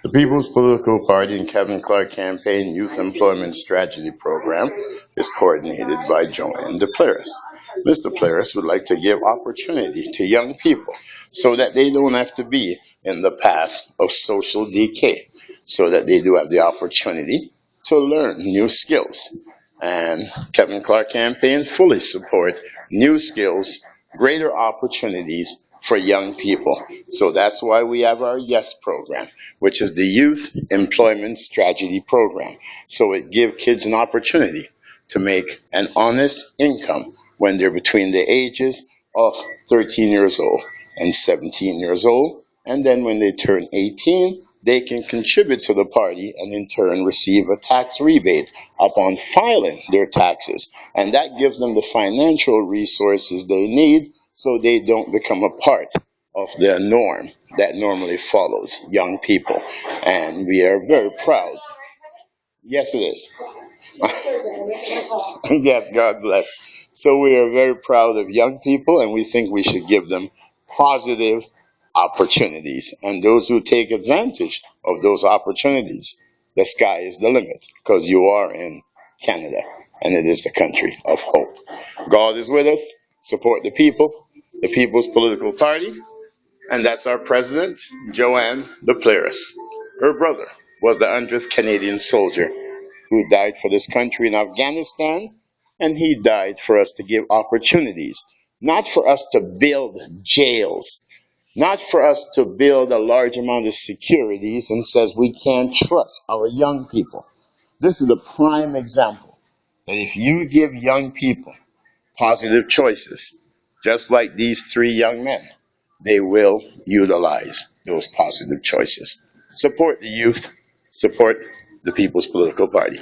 The People's Political Party and Kevin Clark Campaign Youth Employment Strategy Program is coordinated by Joanne DePlaris. Ms. DePlaris would like to give opportunity to young people so that they don't have to be in the path of social decay, so that they do have the opportunity to learn new skills. And Kevin Clark Campaign fully support new skills, greater opportunities for young people. So that's why we have our YES program, which is the Youth Employment Strategy Program. So it gives kids an opportunity to make an honest income when they're between the ages of 13 years old and 17 years old. And then when they turn 18, they can contribute to the party and in turn receive a tax rebate upon filing their taxes. And that gives them the financial resources they need so they don't become a part of the norm that normally follows young people. And we are very proud. Yes, it is. Yes, God bless. So we are very proud of young people and we think we should give them positive opportunities. And those who take advantage of those opportunities, the sky is the limit because you are in Canada and it is the country of hope. God is with us. Support the People's Political Party, and that's our president, Joanne LePlaris. Her brother was the 100th Canadian soldier who died for this country in Afghanistan, and he died for us to give opportunities, not for us to build jails, not for us to build a large amount of securities and says we can't trust our young people. This is a prime example that if you give young people positive choices, just like these three young men, they will utilize those positive choices. Support the youth, support the People's Political Party.